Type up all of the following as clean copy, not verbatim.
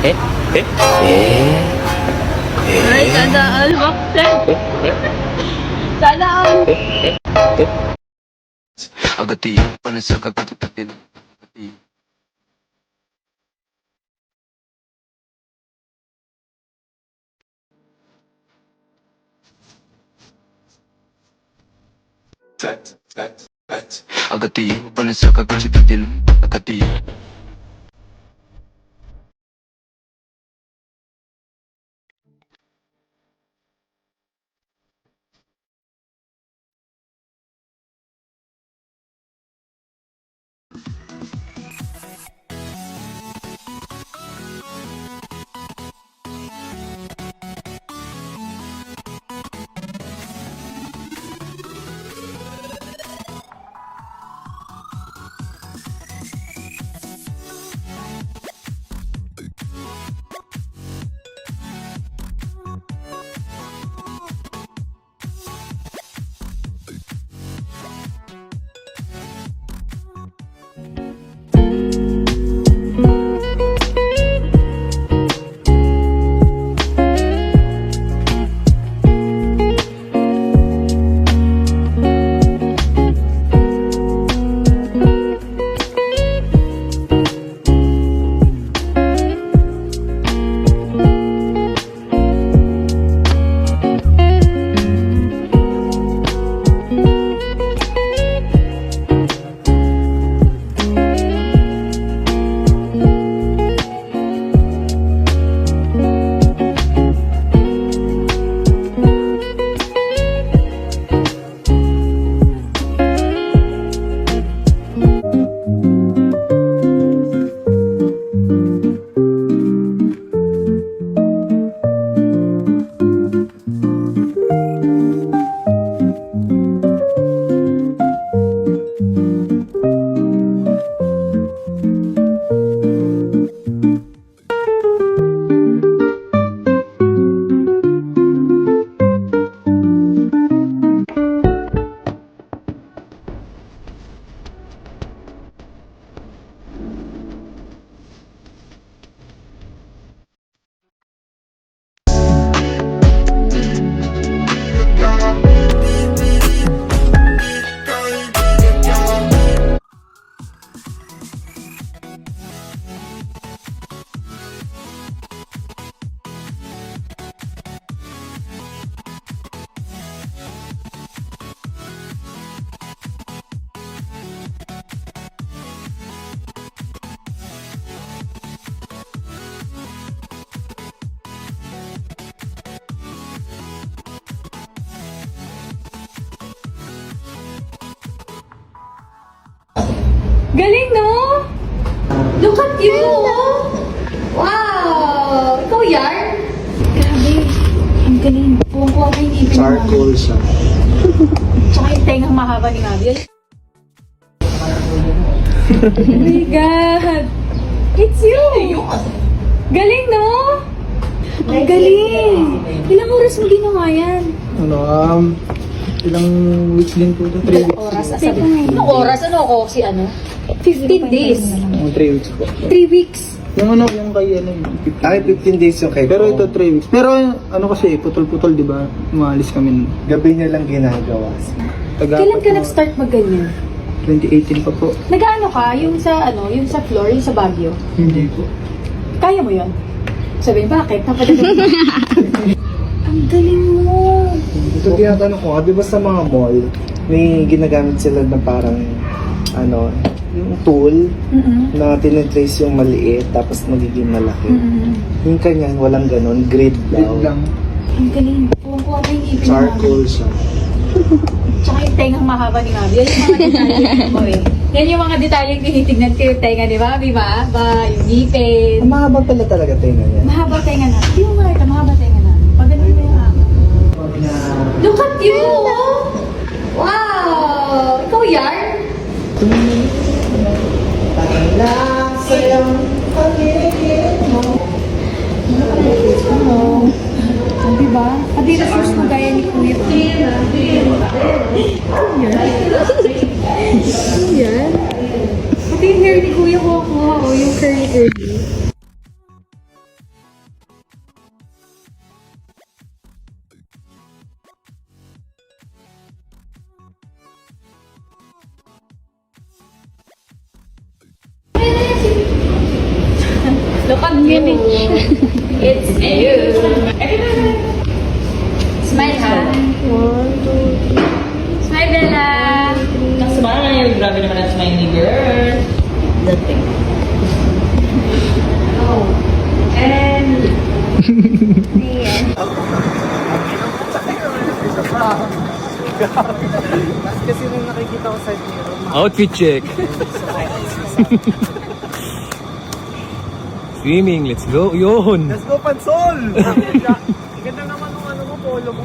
Ay, sana all bakit? Sana all. Agati, panasag agati. Agati, panasag agati. Galing, no? Look at you! Wow! Ikaw yan? Grabe. Ang galing. Buwang-buwa ko yung ipin mo. Charcoal siya. Tsaka yung tengang mahaba ni Gabi. Oh my God! It's you! Galing, no? Ang galing! Ilang oras mo ginawa yan? Ilang weeks din po ito? 3 weeks. Oras? Anong oras? Ano ako? Si ano? 15 days. 3 weeks po. 3 weeks. Yung kay 15. Ay, 15 days yung kay Pero Cong. ito 3 weeks. Pero kasi, putol-putol, di ba? Umalis kami. Gabi niya lang ginagawa. Kailan ka nag-start mag-ganyan? 2018 pa po. Nag-ano ka? Yung sa floor, yung sa Baguio? Hindi po. Kaya mo yun? Sabihin, bakit? Ang galing mo! Ito tinatanong ko, di ba sa mga mall, may ginagamit sila na parang, yung tool na tinitrace yung maliit tapos magiging malaki. Yung kanya, walang ganon, grid Wait daw. lang. Ang galing. Buwang-buwa ko yung ipin mo. Charcoal siya. Tsaka yung tengang mahaba ni Gabi. Yan yung mga detalye mo eh. Yan yung mga detalye yung tinitignan ko yung tenga ni Gabi ba? Yung ngipin. Ang mahaba pala talaga tenga niya. Mahaba tenga na. Hindi mo makita, mahaba tenga na. Pag ganun mo yung haba. Look at you! Wow! Ikaw yan? Lang sa'yong pag-ibig mo. Diba? Adidas shoes mo gaya ni Kuya. Yan. Pati yung hair ni Kuya ko, yung curly. Look at you. It's you. Smile, ha? 1, 2, 3. Smile, Bella. Smile! Grabe naman ang smile ni girl. Dating. And... Ayan. Kasi nung nakikita ko sa mirror, Outfit check. Swimming, let's go. Yun. let's go Pansol! Ganda naman nung ano mo, polo mo.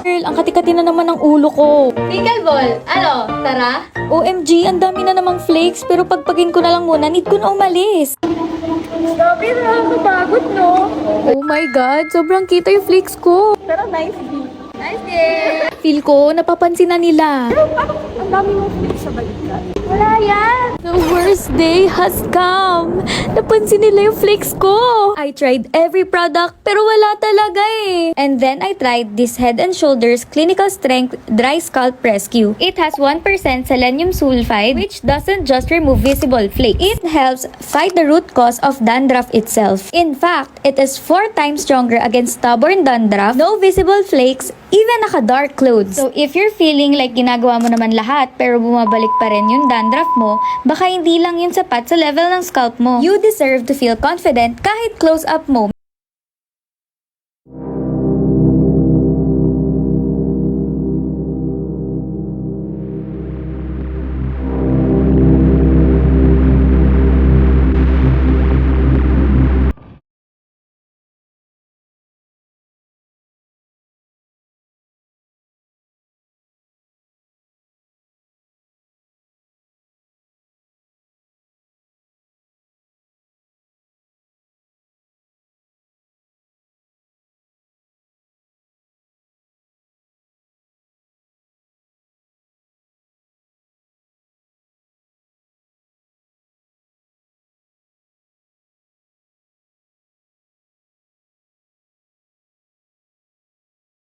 Girl, ang kati-kati na naman ng ulo ko. Pickleball. Ano? Tara? OMG, ang dami na namang flakes, pero pagpagin ko na lang muna, need ko na umalis. Grabe, nakakapagod, no? Oh my God, sobrang kita yung flakes ko. Pero nice day. Nice day. Feel ko, napapansin na nila. Ang dami mong flip sa balikat. Wala yan. The worst day has come. Napansin nila yung flakes ko. I tried every product, pero wala talaga eh. And then I tried this Head and Shoulders Clinical Strength Dry Scalp Rescue. It has 1% selenium sulfide, which doesn't just remove visible flakes. It helps fight the root cause of dandruff itself. In fact, it is 4 times stronger against stubborn dandruff, no visible flakes, even naka-dark clothes. So if you're feeling like ginagawa mo naman lahat, pero bumabalik pa rin yung dandruff mo, baka hindi lang yun sapat sa level ng scalp mo. You deserve to feel confident kahit close-up mo